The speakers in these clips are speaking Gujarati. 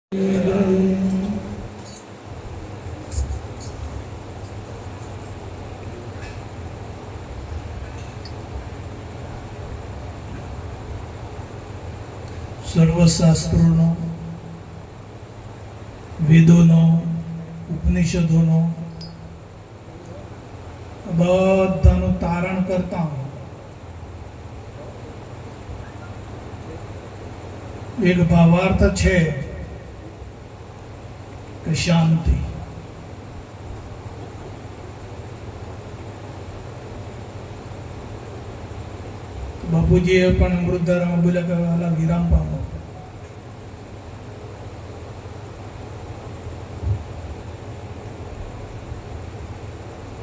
સર્વશાસ્ત્રોનો, વેદોનો, ઉપનિષદોનો બધાનું તારણ કરતા એક ભાવાર્થ છે કે શાંતિ. બાપુજીએ પણ અમૃતધારામાં બોલ્યા કે વાલા વિરામ પામો.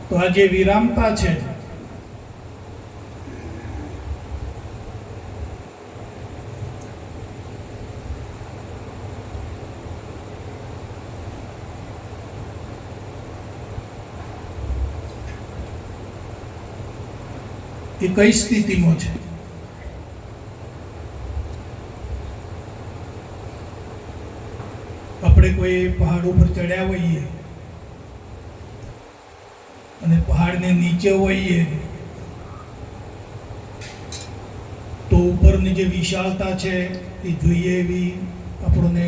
તો આ જે વિરામતા છે એ કઈ સ્થિતિમાં છે? આપણે કોઈ પહાડ ઉપર ચડ્યા હોઈએ અને પહાડને નીચે હોઈએ તો ઉપરની જે વિશાળતા છે એ જોઈએ એવી આપણને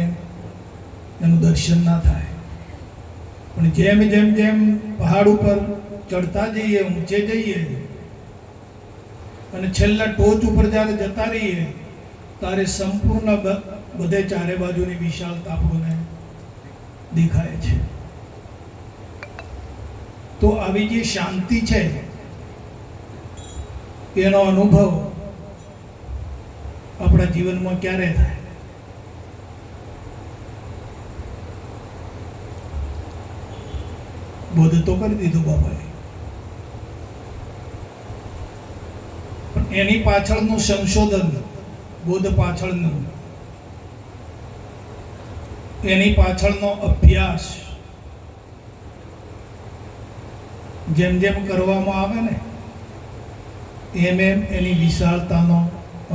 એનું દર્શન ના થાય. પણ જેમ જેમ જેમ પહાડ ઉપર ચડતા જઈએ, ઊંચે જઈએ અને છેલ્લા ટોચ ઉપર જ્યારે જતા રહીએ ત્યારે સંપૂર્ણ બધે ચારે બાજુની વિશાળતા આપણને દેખાય છે. તો આવી જે શાંતિ છે એનો અનુભવ આપણા જીવનમાં ક્યારે થાય? બોધ તો કરી દીધું બાપાએ, પણ એની પાછળનું સંશોધન, બોધ પાછળનું, એની પાછળનો અભ્યાસ જેમ જેમ કરવામાં આવે ને એમ એમ એની વિશાળતાનો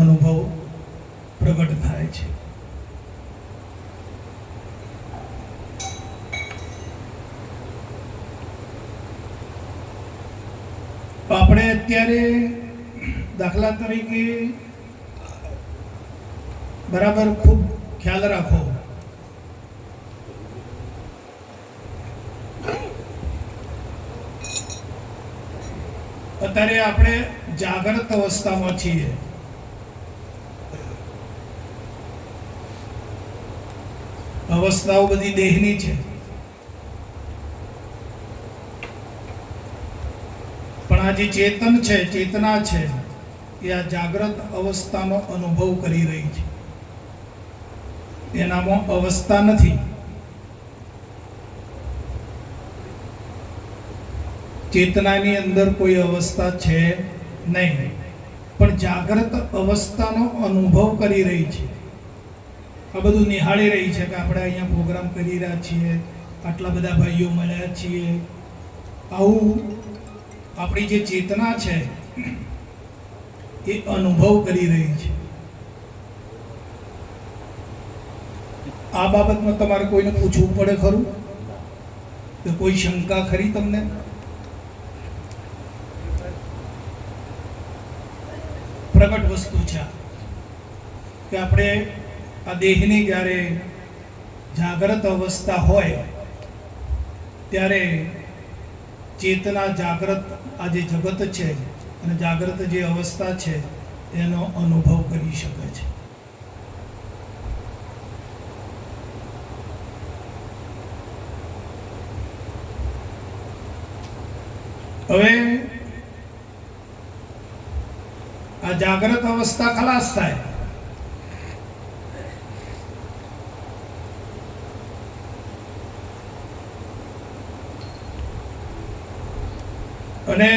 અનુભવ પ્રગટ થાય છે. આપણે અત્યારે દાખલા તરીકે બરાબર ખૂબ ખ્યાલ રાખો, અત્યારે આપણે જાગૃત અવસ્થામાં છીએ. અવસ્થાઓ બધી દેહની છે, પણ આ જે ચેતન છે, ચેતના છે, એ આ જાગૃત અવસ્થાનો અનુભવ કરી રહી છે. એનામાં અવસ્થા નથી. ચેતનાની અંદર કોઈ અવસ્થા છે નહીં, પણ જાગૃત અવસ્થાનો અનુભવ કરી રહી છે. આ બધું નિહાળી રહી છે કે આપણે અહીંયા પ્રોગ્રામ કરી રહ્યા છીએ, આટલા બધા ભાઈઓ મળ્યા છીએ. આવું આપણી જે ચેતના છે એ અનુભવ કરી રહી છે. આ બાબતમાં તમારે કોઈને પૂછવું પડે ખરું? કે કોઈ શંકા ખરી તમને? પ્રગટ વસ્તુ છે કે આપણે આ દેહની જ્યારે જાગૃત અવસ્થા હોય ત્યારે ચેતના જાગૃત આ જે જગત છે અને જાગૃત જે અવસ્થા છે એનો અનુભવ કરી શકે છે. હવે આ જાગૃત અવસ્થા ખલાસ થાય અને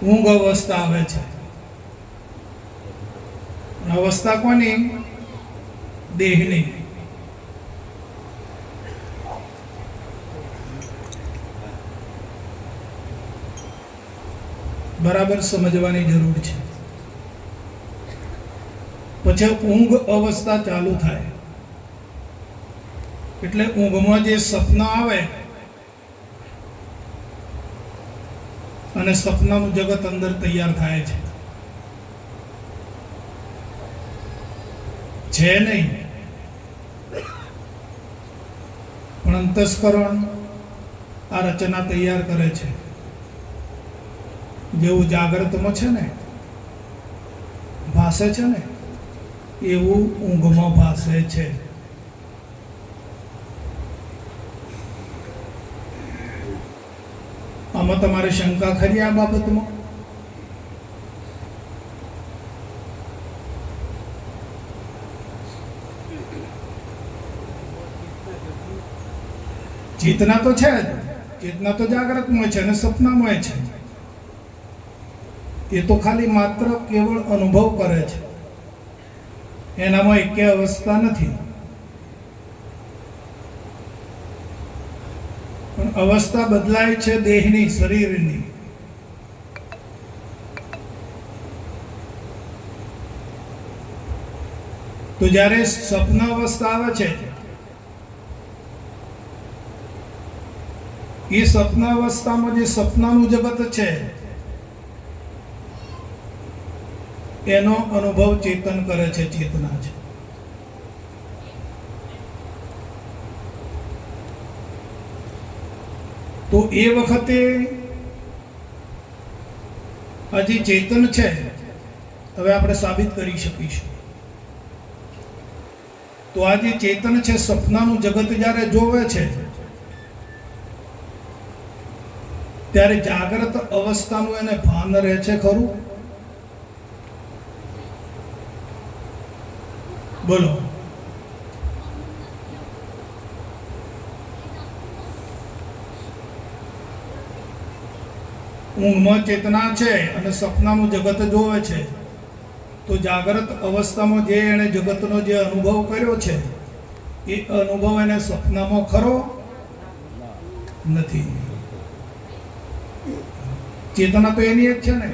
ઊંઘ અવસ્થા આવે છે. અવસ્થા કોની? દેહની. બરાબર સમજવાની જરૂર છે. પછી ઊંઘ અવસ્થા ચાલુ થાય એટલે ઊંઘમાં જે સપના આવે અને સપનાનું જગત અંદર તૈયાર થાય છે નહીં, પણ અંતસ્કરણ આ રચના તૈયાર કરે છે. જેવું જાગ્રતમાં છે ને ભાસે છે ને એવું ઊંઘમાં ભાસે છે. આમાં તમારે શંકા ખરી આ બાબતમાં? ચેતના તો છે જ, ચેતના તો જાગ્રતમાં છે અને સપનામાં છે. એ તો ખાલી માત્ર કેવળ અનુભવ કરે છે, એનામાં એકે અવસ્થા નથી. પણ અવસ્થા બદલાય છે દેહની, શરીરની. તો જ્યારે સ્વપ્ન અવસ્થા આવે છે, એ સ્વપ્ન અવસ્થામાં જે સપનાનું જગત છે એનો અનુભવ ચેતન કરે છે, ચેતના છે. તો એ વખતે હજી ચેતન છે, હવે આપણે સાબિત કરી શકીશું. તો આ જે ચેતન છે સપનાનું જગત જ્યારે જોવે છે ત્યારે જાગ્રત અવસ્થાનું એને ભાન રહે છે ખરું? બોલો. ઊંઘમાં ચેતના છે અને સપનાનું જગત જોવે છે, તો જાગ્રત અવસ્થામાં જે એને જગતનો જે અનુભવ કર્યો છે એ અનુભવ એને સપનામાં ખરો નથી. ચેતના તો એની જ છે ને.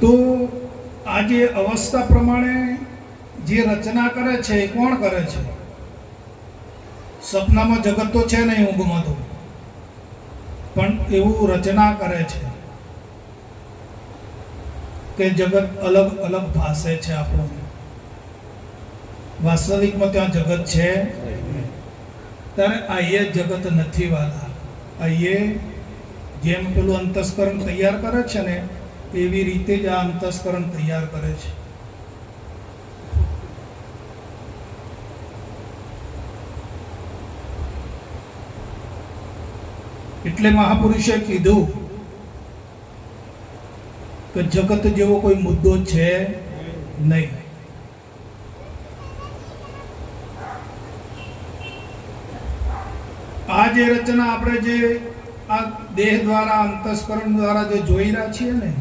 તો આ જે અવસ્થા પ્રમાણે જે રચના કરે છે એ કોણ કરે છે? સપનામાં જગત તો છે નહીં, ઊંઘમાં તો, પણ એવું રચના કરે છે કે જગત અલગ અલગ ભાષે છે. આપણને વાસ્તવિકમાં ત્યાં જગત છે ત્યારે આ એ જગત નથી વાળા. આ એ જેમ પેલું અંતસ્કરણ તૈયાર કરે છે ને એવી રીતે જ આ અંતસ્કરણ તૈયાર કરે છે. એટલે મહાપુરુષે કીધું કે જગત જેવો કોઈ મુદ્દો છે નહીં. આ જે રચના આપણે જે આ દેહ દ્વારા અંતસ્કરણ દ્વારા જે જોઈ રહ્યા છીએ ને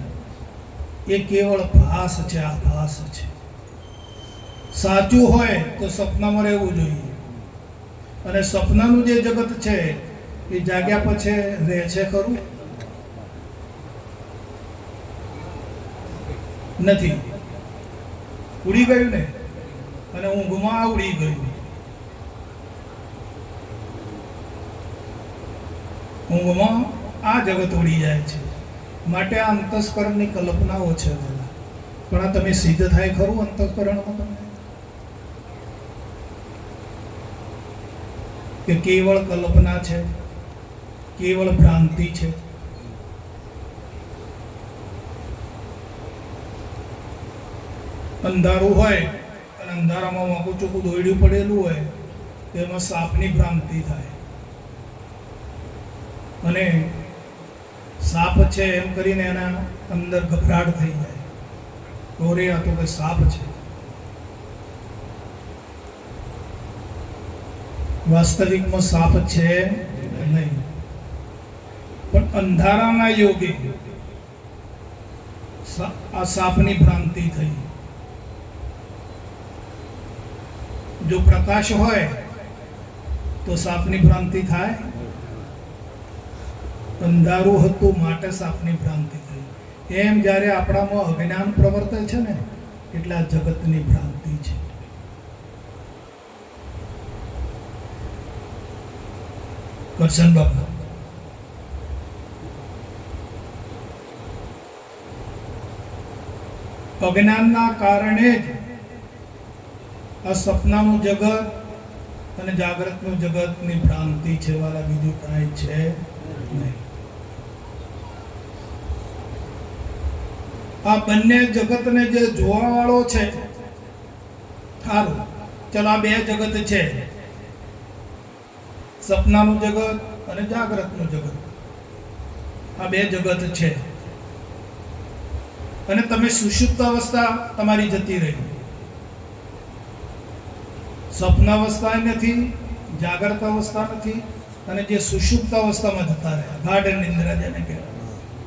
એ કેવળ ભાસ છે. આ ભાસ છે. સાચું હોય તો સપનામાં રહેવું જોઈએ, અને સપનાનું જે જગત છે એ જાગ્યા પછી રહે છે ખરું? નથી. ઉડી ગયું ને, અને ઊંઘમાં ઉડી ગયું. ઊંઘમાં આ જગત ઉડી જાય છે. માટે આ અંતસ્કરણની કલ્પનાઓ છે. પણ આ તમે સિદ્ધ થાય ખરું અંતસ્કરણમાં તમને? કે કેવળ કલ્પના છે, કેવળ ભ્રાંતિ છે. અંધારું હોય અને અંધારામાં વાંકું ચોખ્ખું દોયડું પડેલું હોય તો એમાં સાપની ભ્રાંતિ થાય, અને સાપ છે એમ કરીને એના અંદર ગભરાટ થઈ જાય. દોરે આ તો કે સાપ છે. વાસ્તવિકમાં સાપ છે નહીં, પણ અંધારાના યોગે આ સાપની ભ્રાંતિ થઈ. જો પ્રકાશ હોય તો સાપની ભ્રાંતિ થાય? અંધારું હતું માટે સાપની ભ્રાંતિ થઈ. એમ જ્યારે આપણામાં અજ્ઞાન પ્રવર્તે છે ને એટલે આ જગતની ભ્રાંતિ છે. કરશન બાપા અજ્ઞાનના કારણે જ આ સપનાનું જગત અને જાગ્રતનું જગતની ભ્રાંતિ છે વાલા, બીજું કાંઈ છે નહીં. આ બંને જગતને જે જોવા વાળો છે, સારું ચલો આ બે જગત છે, સપનાનું જગત અને જાગ્રતનું જગત, આ બે જગત છે. અને તમે સુષુપ્ત અવસ્થા તમારી જતી રહી, સ્વપ્ન અવસ્થા નથી, જાગ્રત અવસ્થા નથી, અને જે સુષુપ્ત અવસ્થામાં જતા રહ્યા, ગાઢ નિંદ્રા જેને કહેવાય,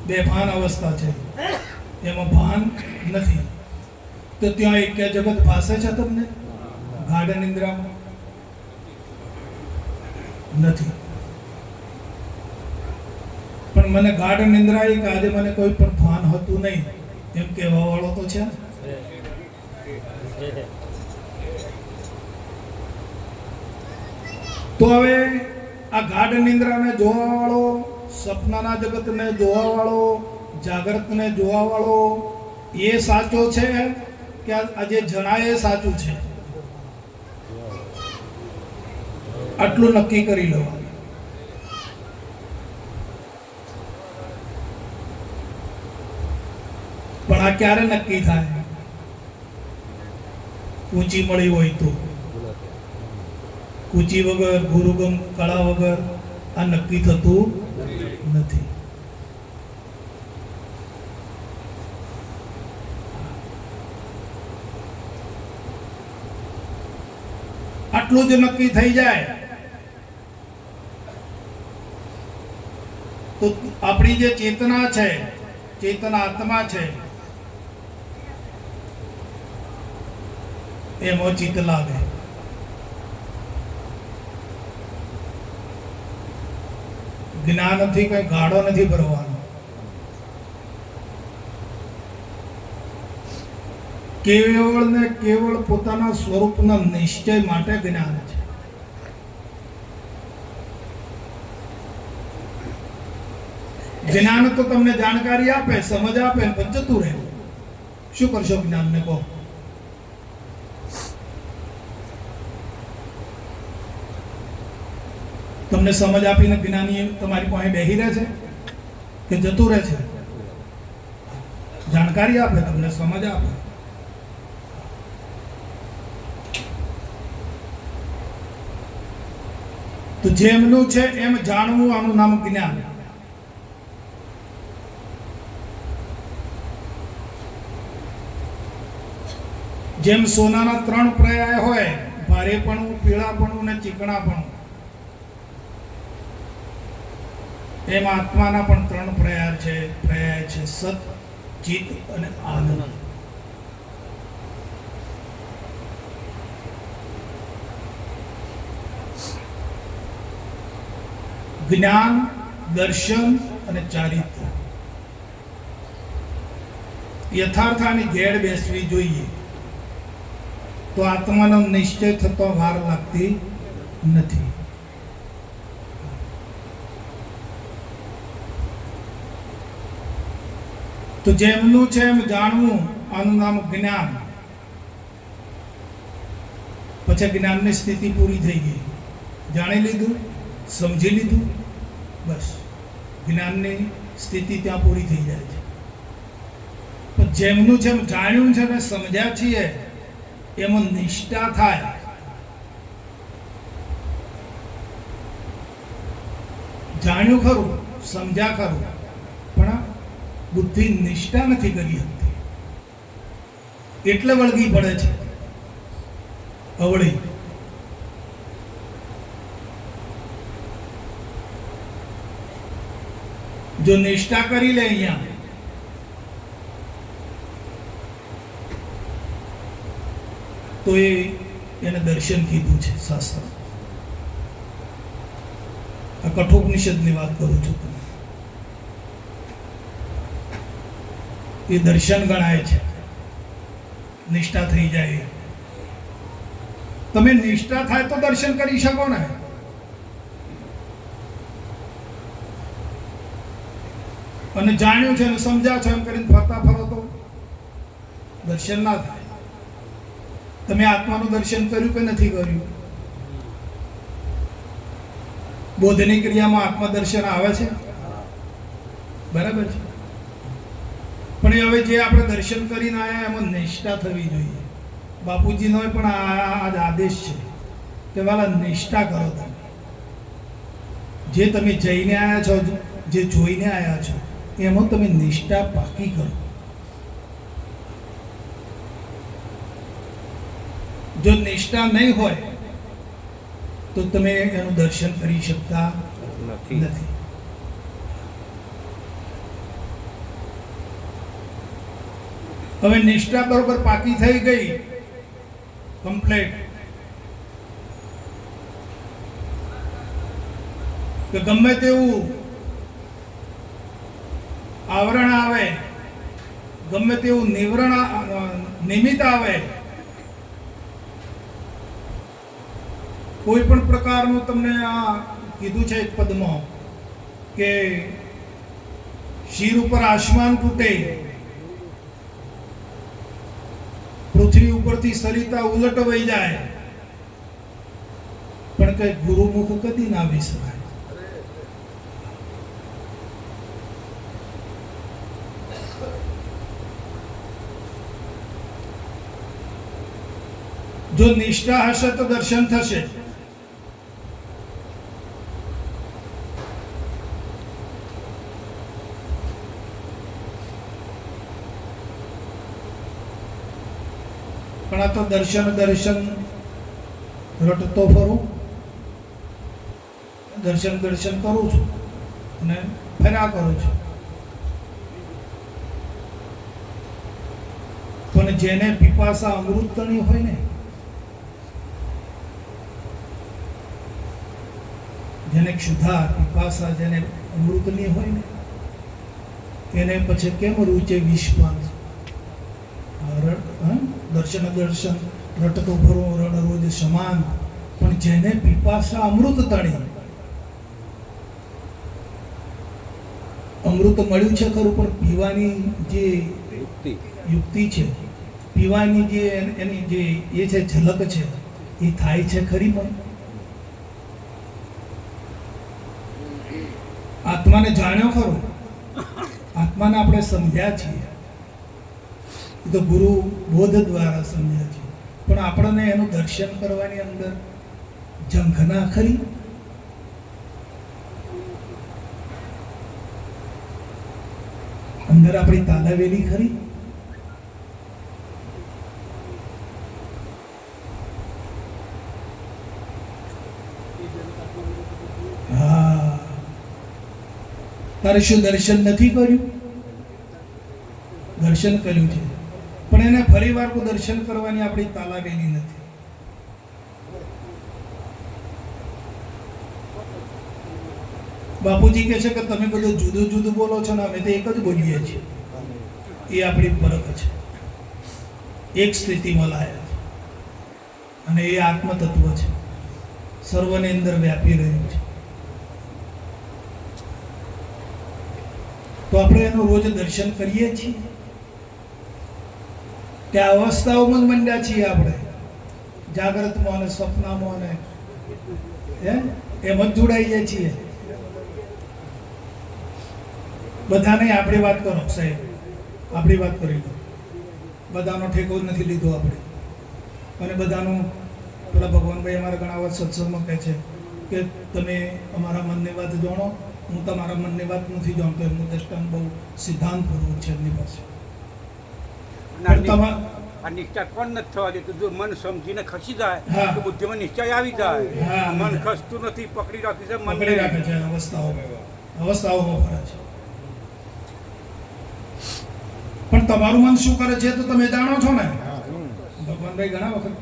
બે ભાન અવસ્થા છે, એમાં ભાન નથી. તો ત્યાં એક જગત ભાસે છે તમને ગાઢ નિંદ્રામાં? નથી. પણ મને ગાઢ નિંદ્રા કે આજે મને કોઈ પણ ભાન હતું નહીં એમ કહેવા વાળો તો છે. તો હવે આ ગાઢ નિંદ્રાને જોવા વાળો, સપનાના જગતને જોવા વાળો, જાગ્રતને જોવા વાળો એ સાચો છે કે આજે જણાય એ સાચું છે? આટલું નક્કી કરી લો. પણ આ ક્યારે નક્કી થાય? ઊંચી મળી હોય તો. ઊંચી વગર, ગુરુગમ કળા વગર આ નક્કી થતું નથી. આટલું જ નક્કી થઈ જાય તો આપણી જે ચેતના છે, ચેતના આત્મા છે, એમાં ચિત્ત લાગે. જ્ઞાનથી કઈ ગાળો નથી ભરવાનો. કેવળ ને કેવળ પોતાના સ્વરૂપના નિશ્ચય માટે જ્ઞાન છે. જ્ઞાન તો તમને જાણકારી આપે, સમજ આપે, પણ જતું રહે. શું કરશો જ્ઞાનને કહો? તમને સમજ આપીને જ્ઞાની તમારી પાસે બેહી રહે છે કે જતું રહે છે? જાણકારી આપે, તમને સમજ આપે. તો જેમનું છે એમ જાણવું, આનું નામ જ્ઞાન. જેમ સોનાના 3 પર્યાય હોય, ભારેપણું, પીળાપણું અને ચીકણાપણું, એમ આત્માના પણ 3 પર્યાય છે, સત, ચિત્ત અને આનંદ. જ્ઞાન, દર્શન અને ચારિત્ર યથાર્થની ઘેડ બેસવી જોઈએ તો આત્માનો નિશ્ચય થતો વાર લાગતી નથી. તો જેમનું છે એમ જાણવું, આનું નામ જ્ઞાન. પછી જ્ઞાનની સ્થિતિ પૂરી થઈ ગઈ. જાણી લીધું, સમજી લીધું, બસ જ્ઞાનની સ્થિતિ ત્યાં પૂરી થઈ જાય છે. પણ જેમનું જેમ જાણ્યું છે ને સમજ્યા છીએ એમાં નિષ્ઠા થાય. જાણ્યું ખરું, સમજ્યા ખરું, પણ બુદ્ધિ નિષ્ઠા નથી કરી શકતી, એટલે વળગી પડે છે અવળી. જો નિષ્ઠા કરી લે અહીંયા, તો એને દર્શન કીધું છે શાસ્ત્ર. આ કઠોપનિષદની વાત કરું છું. એ દર્શન ગણાય છે. નિષ્ઠા થઈ જાય. તમે નિષ્ઠા થાય તો દર્શન કરી શકો ને. અને જાણ્યું છે ને સમજ્યા છો એમ કરીને ફરતા ફરો તો દર્શન ના થાય. તમે આત્માનું દર્શન કર્યું કે નથી કર્યું? બોધની ક્રિયામાં આત્મા દર્શન આવે છે, બરાબર છે. પણ એ હવે જે આપણે દર્શન કરીને આવ્યા એમાં નિષ્ઠા થવી જોઈએ. બાપુજીનો પણ આ આદેશ છે કે વાલા નિષ્ઠા કરો. તમે જે તમે જઈને આવ્યા છો, જે જોઈને આવ્યા છો એમાં તમે નિષ્ઠા પાકી કરો. જો નિષ્ઠા નહીં હોય તો તમે એનું દર્શન કરી શકતા નથી. હવે નિષ્ઠા બરોબર પાકી થઈ ગઈ, કમ્પ્લીટ, કે ગમે તેવું આવરણ આવે, ગમે તેવું નિમિત્ત આવે, કોઈ પણ પ્રકારનું તમને આ કીધું છે એક પદમાં કે શિર ઉપર આસમાન તૂટે, પૃથ્વી ઉપરથી સરિતા ઉલટ વહી જાય, પણ કઈ ગુરુમુખ કદી ના વિસરાય. જો નિષ્ઠા હશે તો દર્શન થશે. પણ આ તો દર્શન રટતો ફરું, દર્શન કરું છું અને ફર્યા કરું છું. પણ જેને પીપાસા અમૃતની હોય ને, જેને ક્ષુધા પીપાસા જેને અમૃતની હોય ને, એને પછી કેમ રૂચે વિશ્વાસ? દર્શન રટતો ફરો રણ રોજ સમાન. પણ જેને પીપાસા અમૃત તણી, અમૃત મળ્યું છે ખરું, પણ પીવાની જે યુક્તિ છે, પીવાની જે એની જે એ છે ઝલક છે, એ થાય છે ખરી? પણ આત્માને જાણ્યો ખરો, આત્માને આપણે સમજ્યા છીએ, એ તો ગુરુ બોધ દ્વારા સમજ્યા છીએ, પણ આપણને એનું દર્શન કરવાની અંદર ઝંખના ખરી? અંદર આપણી તાલાવેલી ખરી? હા, તારે શું દર્શન નથી કર્યું? દર્શન કર્યું છે, પણ એને ફરી વાર દર્શન કરવાની આપણી તાલાવેલી નથી. બાપુજી કહે છે કે તમે બધું જુદું જુદું બોલો છો ને અમે તો એક જ બોલીએ છીએ. એ આપણી ફરક છે. એક સ્થિતિમાં લાયા છે અને એ આત્મતત્વ છે, સર્વની અંદર વ્યાપી રહ્યું છે. તો આપણે એનું રોજ દર્શન કરીએ છીએ કે અવસ્થાઓમાં જ મંડ્યા છીએ આપણે, જાગ્રતમાં અને સ્વપ્નમાં અને એમ જ જોડાઈએ છીએ. બધાને આપણી વાત કરો સાહેબ, આપણી વાત કરી લો. બધાનો ઠેકો જ નથી લીધો આપણે. અને બધાનું પેલા ભગવાનભાઈ અમારા ઘણા વાત સત્સંગમાં કહે છે કે તમે અમારા મનની વાત જાણો, હું તમારા મનની વાત નથી જાણતો. એમનું દ્રષ્ટાંત બહુ સિદ્ધાંતપૂર્વક છે એમની પાસે. આ નિશ્ચય કોણ નથી થવા દેતું? જો મન સમજીને ખસી જાય તો બુદ્ધિમાં નિશ્ચય આવી જાય. મન ખસતું નથી, પકડી રાખે છે, પકડી રાખે છે. અવસ્થાઓમાં ફરે છે. પણ તમારું મન શું કરે છે તો તમે જાણો છો ને. ભગવાનભાઈ ઘણા વખત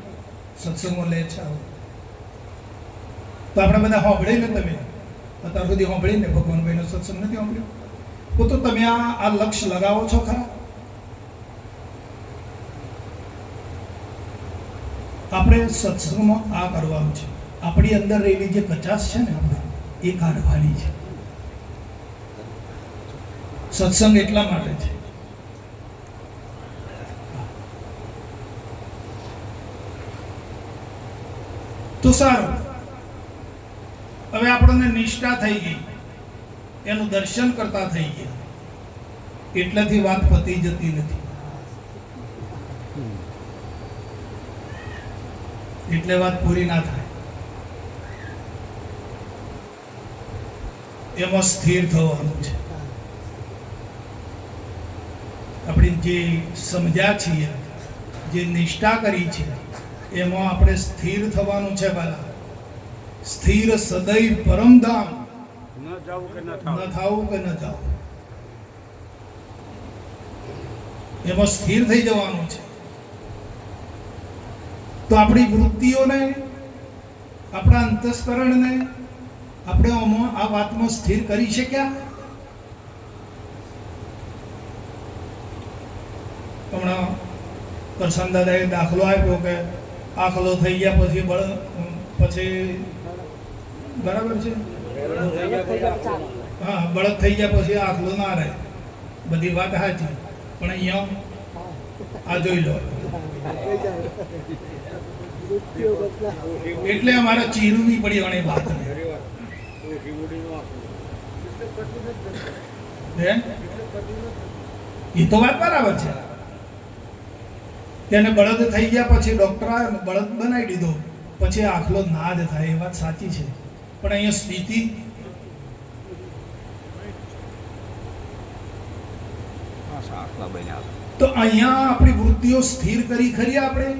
સત્સંગમાં લે છે, તો આપણે બધા સાંભળીને, તમે અત્યાર સુધી સાંભળીને ભગવાનભાઈનો સત્સંગ નથી સાંભળ્યો, તો તમે આ લક્ષ્ય લગાવો છો ખરા? આપણે સત્સંગમાં આ કરવાનું છે. આપણી અંદર રહેલી જે કચાશ છે ને આપણે એ કાઢવાની છે. સત્સંગ એટલા માટે છે. તો સારું, હવે આપણને નિષ્ઠા થઈ ગઈ, એનું દર્શન કરતા થઈ ગયા, એટલાથી વાત પતી જતી નથી. એટલે વાત પૂરી ના થાય. એમાં સ્થિર થવાનું છે. આપણે જે સમજ્યા છીએ, જે નિષ્ઠા કરી છે, એમાં આપણે સ્થિર થવાનું છે. બાલા સ્થિર સદૈવ પરમધામ, ન જાવું કે ન ન થાવું. થાવું કે ન જાવું, એમાં સ્થિર થઈ જવાનું છે. તો આપણી વૃત્તિઓને, આપણા અંતસ્કરણને આપણે આ વાતમાં સ્થિર કરી શક્યા? હમણાં કરશન દાદાએ દાખલો આપ્યો કે આખલો થઈ ગયા પછી બરાબર છે, હા, બળદ થઈ ગયા પછી આખલો ના રહે. બધી વાત સાચી, પણ અહીંયા આ જોઈ લો. એટલે અમારે ચીરવી પડી ઘણી વાતને. એ તો વાત બરાબર છે. તેને બળદ થઈ ગયા પછી ડોક્ટર આવે, બળદ બનાવી દીધો, પછી આખલો ના જ થાય. એ વાત સાચી છે, પણ અહીંયા સ્થિતિ તો અહીંયા આપણી વૃત્તિઓ સ્થિર કરી ખરી આપણે?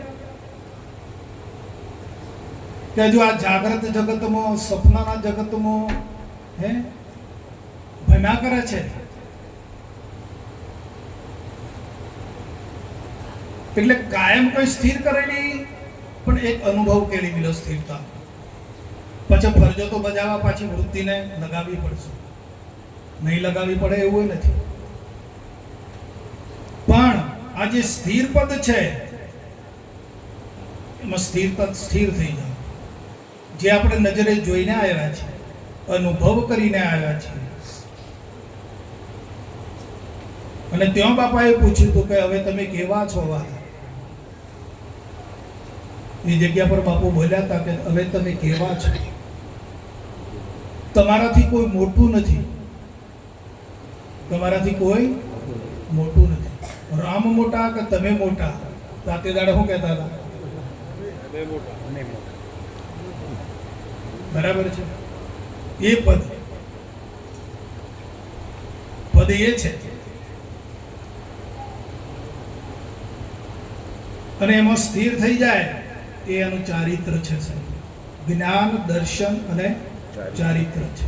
કે જો આ જાગ્રત જગતમાં, સપનાના જગતમાં ભમ્યા કરે છે, એટલે કાયમ કઈ સ્થિર કરેલી, પણ એક અનુભવ કેળી ગયેલો સ્થિરતા. પછી ફરજો તો બજાવવા પાછી વૃત્તિને લગાવવી પડશે. નહીં લગાવવી પડે એવું નથી. પણ આ જે સ્થિર પદ છે, એમાં સ્થિરતા સ્થિર થઈ જાય. જે આપણે નજરે જોઈને આવ્યા છે, અનુભવ કરીને આવ્યા છે. અને ત્યાં બાપાએ પૂછ્યું હતું કે હવે તમે કેવા છો? વાત એ જગ્યા પર બાપુ બોલ્યા હતા કે હવે તમે કેવા છો? તમારાથી કોઈ મોટું નથી, તમારાથી કોઈ મોટું નથી. રામ મોટા કે તમે મોટા? તાતે દાડે શું કહેતા હતા? બરાબર છે. એ પદ એ છે. અને એમાં સ્થિર થઈ જાય એ એનું ચારિત્ર છે. જ્ઞાન, દર્શન અને ચારિત્ર છે.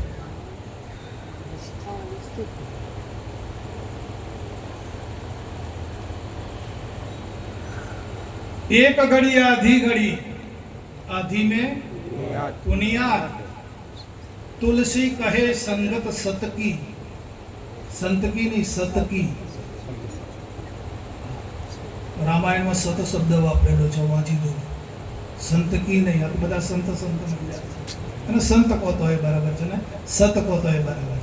એક ઘડી આધી ઘડી, आधी में पुनियाद, तुलसी कहे संगत सत की, संत की नहीं सत की. रामायण में सत शब्द वापरेलो છે, વાંચી દો. સંત કી નહીં, આ બધા સંત મળ્યા અને સંત કોતો હોય બરાબર છે ને, સત કોતો હોય બરાબર.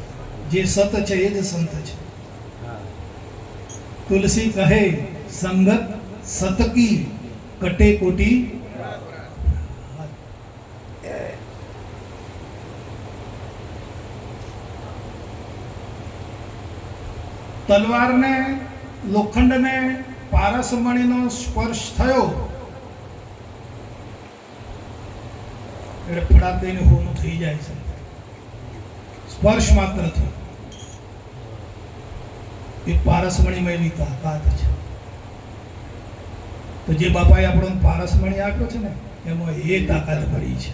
જે સત છે એ જ સંત છે. તુલસી કહે સંગત સત કી, કટે કોટી. તલવારને, લોખંડને પારસમણીનો સ્પર્શ થયો એટલે ફડાક દઈને હોનું થઈ જાય છે. સ્પર્શ માત્રથી એ પારસમણીમાં એવી તાકાત છે. તો જે બાપાએ આપણો પારસમણી આપ્યો છે ને, એમાં એ તાકાત પડી છે.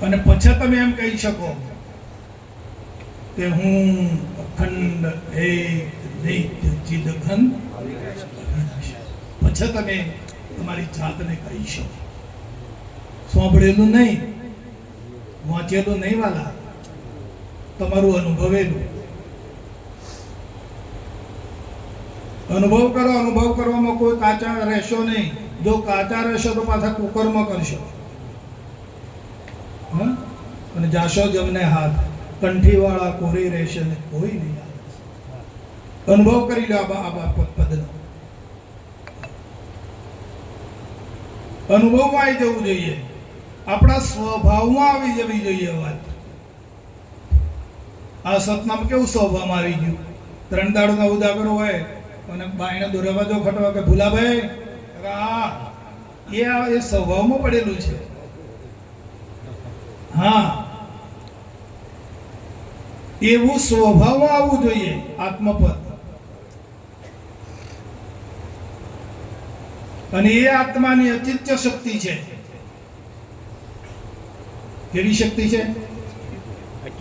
અને પછી તમે એમ કહી શકો કે હું અખંડ એક નિત્ય ચિદઘન. પછી તમે તમારી જાતને કહી શકો. સાંભળેલું નહીં, વાંચેલું નહીં વાલા, તમારું અનુભવેલું. અનુભવ કરો. અનુભવ કરવામાં કોઈ કાચા રહેશો નહીં. જો કાચા રહેશો તો પાછા કુકરમાં કરશો. હા, અને જાશો જમને હાથ, કંઠીવાળા કોરી રહેશે ને કોઈ નહીં આવે. અનુભવ કરી લો આ પદનો. અનુભવમાં આવી જવું જોઈએ, આપણા સ્વભાવમાં આવી જવી જોઈએ વાત. આ સતનામ કેવું સ્વભાવમાં આવી ગયું? 3 દાડોના ઉજાગરો હોય અને બાયણે દરવાજો ખટવા કે ભૂલાભાઈ, એ સ્વભાવમાં પડેલું છે. હા, એવું સ્વભાવમાં આવવું જોઈએ. આત્મપદ, અને એ આત્માની અચિત્ય શક્તિ છે. કેવી શક્તિ છે?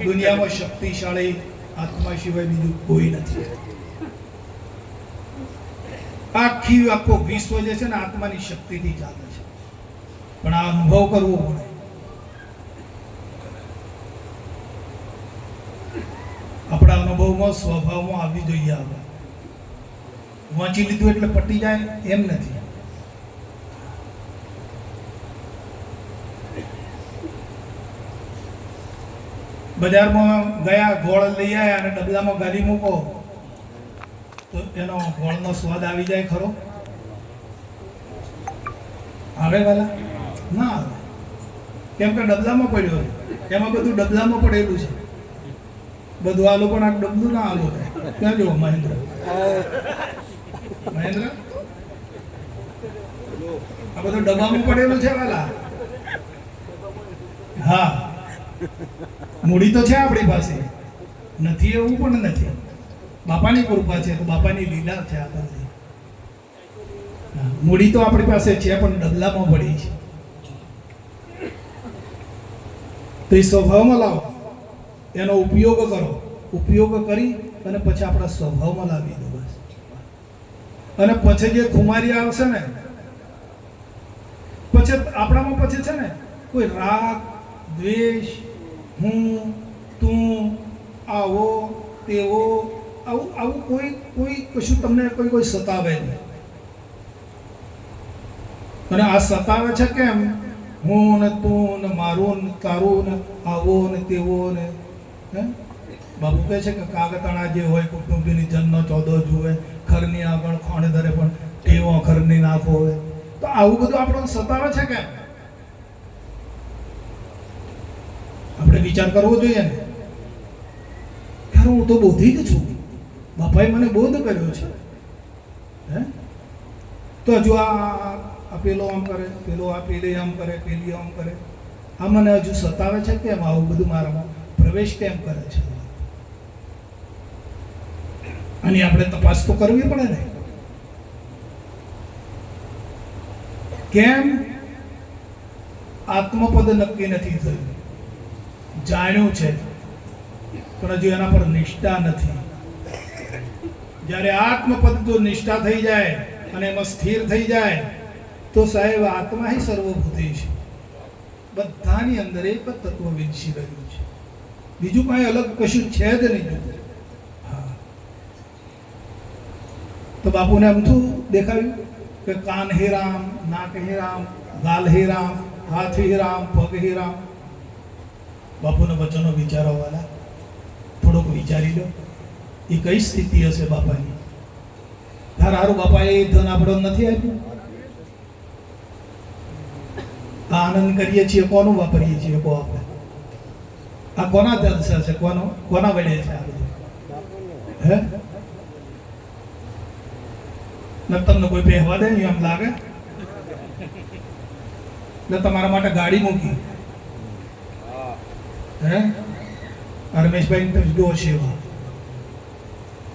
દુનિયામાં શક્તિશાળી આત્મા સિવાય બીજું કોઈ નથી. આખો વિશ્વ જે છે ને આત્માની શક્તિથી ચાલે છે. પણ આ અનુભવ કરવો પડે. આપણા અનુભવમાં સ્વભાવમાં આવી જોઈએ. આપણે વાંચી લીધું એટલે પટી જાય એમ નથી. બજારમાં ગયા, ગોળ લઈ આવ્યા અને ડબલામાં ગાડી મૂકો તો એનો ગોળનો સ્વાદ આવી જાય ખરો? આવે વાલા? ના આવે. કેમ કે ડબલામાં પડ્યો હોય. એમાં બધું ડબલામાં પડેલું છે. બધું આલો પણ આ ડબલું ના આલો. ક્યાં જો મહેન્દ્ર? મહેન્દ્ર, આ બધું ડબ્બામાં પડેલું છે વાલા. હા, મૂડી તો છે આપણી પાસે, નથી એવું પણ નથી. બાપાની કૃપા છે, તો બાપાની લીલા છે. આ બધી મૂડી તો આપણી પાસે છે, પણ ડબલામાં પડી છે. તો એ સ્વભાવમાં લાવો, એનો ઉપયોગ કરો. ઉપયોગ કરી અને પછી આપણા સ્વભાવમાં લાવી દો બસ. અને પછી જે ખુમારી આવશે ને, પછી આપણામાં પછી છે ને કોઈ રાગ, દ્વેષ, હું, તું, આવો, તેવો, આવું કોઈ કશું તમને કોઈ સતાવે નહીં. અને આ સતાવે છે કેમ? હું ને તું ને મારું ને તારું ને આવો ને તેવો ને. બાપુ કહે છે કે કાગતણા જે હોય કુટુંબીની જન્નો ચોદો જુએ, ખરની આગળ ખોણ ધરે પણ ટેવો ખરની નાખો હોય. તો આવું બધું આપણને સતાવે છે કેમ? આપણે વિચાર કરવો જોઈએ ને. યાર, હું તો બોધી જ છું, બાપાએ મને બોધ કર્યો છે. તો હજુ આ પેલો આમ કરે, પેલો આ પેલી આમ કરે, પેલી આમ કરે, આ મને હજુ સતાવે છે કેમ? આવું બધું મારામાં પ્રવેશ કેમ કરે છે? અને આપણે તપાસ તો કરવી પડે ને. કેમ? આત્મપદ નક્કી નથી થયું. જાણ્યું છે પણ હજુ એના પર નિષ્ઠા નથી. જ્યારે આત્મપદ જો નિષ્ઠા થઈ જાય અને એમાં સ્થિર થઈ જાય તો સાહેબ આત્મા હી સર્વભૂતે છે. બધાની અંદર એક જ તત્વ વિકસી રહ્યું છે. બીજું કાંઈ અલગ કશું છે જ નહીં. હા, તો બાપુને અમથું દેખાયું કે કાન હે રામ, નાક હે રામ, ગાલ હે રામ, હાથ હે રામ, પગ હે રામ. બાપુના વચનો વિચારો વાળા, થોડોક વિચારી લો. એ કઈ સ્થિતિ હશે બાપાની? હારું બાપાએ ધન આપણો નથી આપ્યું. આનંદ કરીએ છીએ, કોનું વાપરીએ છીએ? કો આપણે આ કોના જલસા છે? કોના વડે છે આ બધું? હે ન તમને કોઈ પહેવા દે એમ લાગે ને તમારા માટે ગાડી મૂકી. હે રમેશભાઈ તો જો સેવા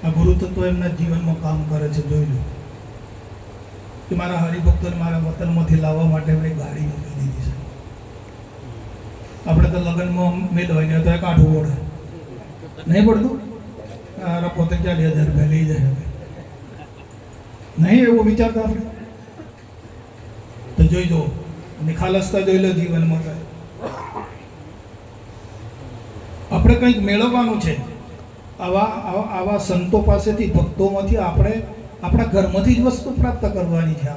આ ગુરુ તત્વ એમના જીવનમાં કામ કરે છે. જોઈ લો કે મારા હરિભક્તોને મારા વતનમાંથી લાવવા માટે એમણે ગાડી મૂકી દીધી છે. આપણે તો લગ્નમાં મેળવાઈને તો કાઢવું પડે, નહીં પડતું? પોતે 40,000 રૂપિયા લઈ જાય. નહીં એવું વિચારતા આપણે? તો જોઈ જો નિખાલસતા જોઈ લો જીવનમાં. આપણે કંઈક મેળવવાનું છે. આવા આવા સંતો પાસેથી, ભક્તોમાંથી આપણે આપણા ઘરમાંથી જ વસ્તુ પ્રાપ્ત કરવાની છે.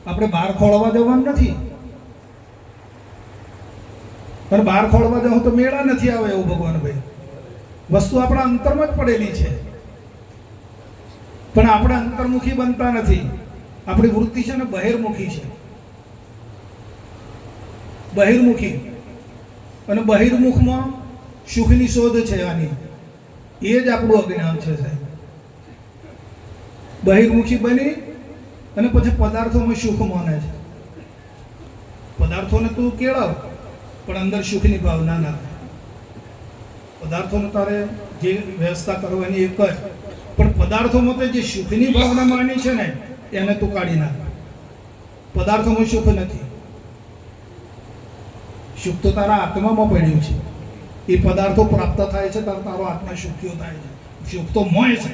આપણે બહાર ખોળવા દેવાનું નથી. પણ બહાર ખોળવા દેવું તો મેળા નથી આવે એવું ભગવાનભાઈ. વસ્તુ આપણા અંતરમાં જ પડેલી છે, પણ આપણે અંતર્મુખી બનતા નથી. આપણી વૃત્તિ છે ને બહિર્મુખી છે, બહિર્મુખી. અને બહિર્મુખમાં સુખની શોધ છે આની. એ જ આપણું અજ્ઞાન છે સાહેબ. બહિર્મુખી બની અને પછી પદાર્થોમાં સુખ માને છે. પદાર્થોને તું કેળવ, પણ અંદર સુખની ભાવના ના. પદાર્થોને તારે જે વ્યવસ્થા કરવાની એક જ, પણ પદાર્થોમાં તો જે સુખની ભાવના માની છે ને એને તું કાઢી નાખ. પદાર્થોમાં સુખ નથી. સુખ તો તારા આત્મામાં પડ્યું છે. એ પદાર્થો પ્રાપ્ત થાય છે ત્યારે તારો આત્મા સુખ્યો થાય છે. સુખ તો મોય છે.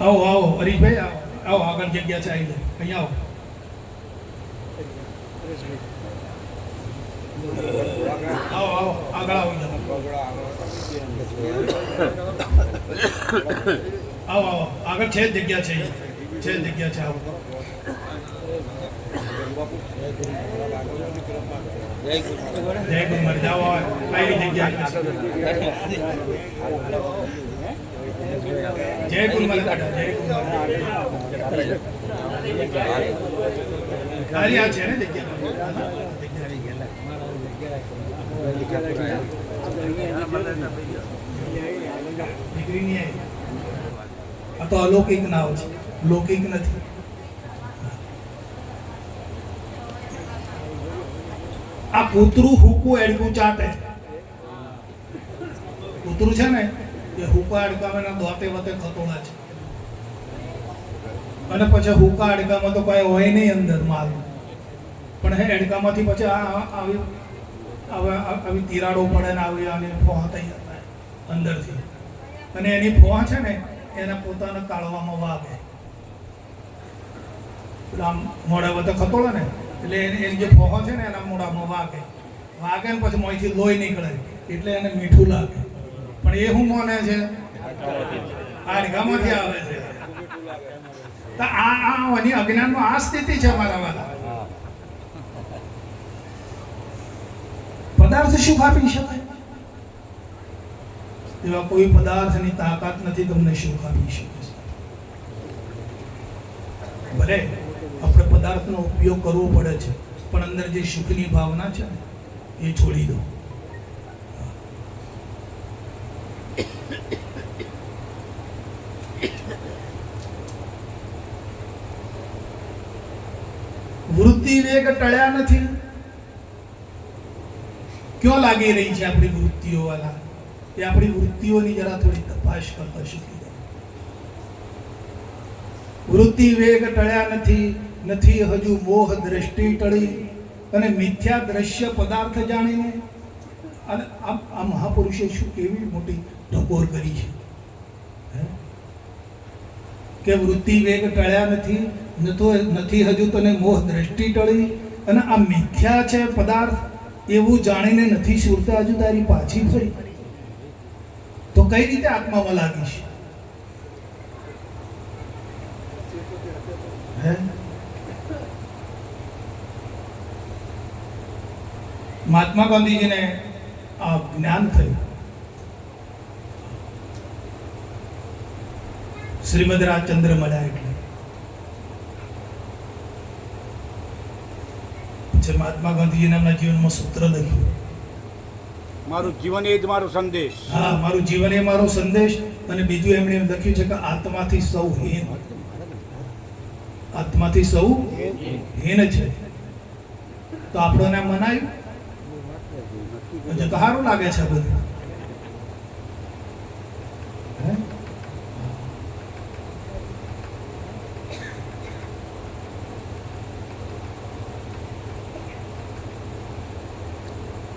આવો આવો હરીશભાઈ, આવો આગળ જગ્યા છે, આવી જાય અહીંયા આવો. આવો આવો આગળ આવો. આવો આવો આગળ છે જગ્યા છે, જગ્યા છે. આવો જય ગુરુ મહારાજ. આવો આવી જગ્યા. જય ગુરુ મહારાજ. જય ગુરુ મહારાજ. આ છે ને જગ્યા. દીકરીની આ તો અલૌકિક નાવ છે, લૌકિક નથી. આ કૂતરું હુકું એડકું ચાટે. કૂતરું છે ને એ હુકા અડકામાં દોતે વતે ખતોડા છે. અને પછી હુકા અડકામાં તો કઈ હોય નહીં અંદર માલ, પણ હે અડકામાંથી પછી આવી તિરાડો પડે ને આવી આની ફોહ તૈયાર થાય અંદરથી. અને એની ફોહ છે ને એને પોતાના કાળવામાં વાગે. આમ મોઢા વતે ખતોડે ને એટલે એની જે ફોહ છે ને એના મોઢામાં વાગે ને પછી મોંથી લોહી નીકળે એટલે એને મીઠું લાગે. પણ એ શું માને છે? હાડકામાંથી આવે છે. તો આની અજ્ઞાનમાં આ સ્થિતિ છે મારા વાલા. પદાર્થ સુખ આપી શકાય એવા કોઈ પદાર્થની તાકાત નથી તમને સુખ આપી શકે. ભલે આપણે પદાર્થનો ઉપયોગ કરવો પડે છે, પણ અંદર જે સુખની ભાવના છે ને એ છોડી દો. વૃત્તિ વેગ ટળ્યા નથી. ક્યાં લાગી રહી છે આપણી વૃત્તિઓ વાળા? એ આપણી વૃત્તિઓની જરા થોડી તપાસ કરતા શીખી જાય. વૃત્તિ વેગ ટળ્યા નથી હજુ મોહ દ્રષ્ટિ ટળી અને મિથ્યા દ્રશ્ય પદાર્થ જાણીને. અને આ મહાપુરુષે શું કેવી મોટી ટકોર કરી છે કે વૃત્તિ વેગ ટળ્યા નથી હજુ તને મોહ દ્રષ્ટિ ટળી અને આ મિથ્યા છે પદાર્થ એવું જાણીને નથી સુરતા હજુ તારી પાછી ફરી. તો કઈ રીતે આત્મામાં લાગીશ? મહાત્મા ગાંધીજીને આ જ્ઞાન થયું. શ્રીમદ રાજચંદ્ર મળ્યા એટલે પછી મહાત્મા ગાંધીજીને એમના જીવનમાં સૂત્ર લખ્યું, મારું જીવન એ જ મારો સંદેશ. હા, મારું જીવન એ મારો સંદેશ. અને બીજું એમણે એમ લખ્યું છે કે આત્માથી સૌ હીન. આત્માથી સૌ હીન છે. તો આપણને મનાયું તો સારું લાગે છે બધું.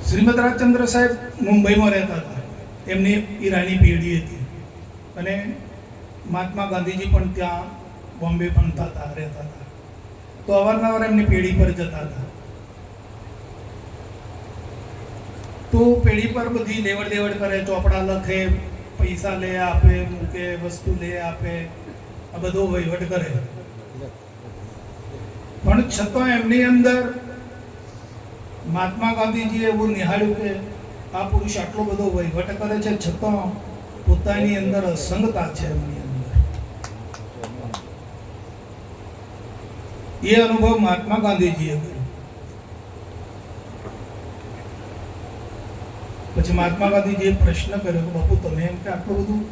શ્રીમદ રાજચંદ્ર સાહેબ મુંબઈમાં રહેતા હતા. એમની ઈરાની પેઢી હતી અને મહાત્મા ગાંધીજી પણ ત્યાં બોમ્બે ભણતા હતા, રહેતા હતા, તો અવારનવાર એમની પેઢી પર જતા હતા. તો પેઢી પર બધી લેવડ દેવડ કરે, ચોપડા લખે, પૈસા લે આપે, મૂકે, વસ્તુ લે આપે, આ બધો વહીવટ કરે. પણ છતાં એમની અંદર મહાત્મા ગાંધીજીએ એવું નિહાળ્યું કે આ પુરુષ આટલો બધો વહીવટ કરે છે, છતાં પોતાની અંદર અસંગતા છે એમની અંદર. એ અનુભવ મહાત્મા ગાંધીજીએ કર્યો. પછી મહાત્મા ગાંધીજીએ પ્રશ્ન કર્યો કે બાપુ તમે એમ કે આટલું બધું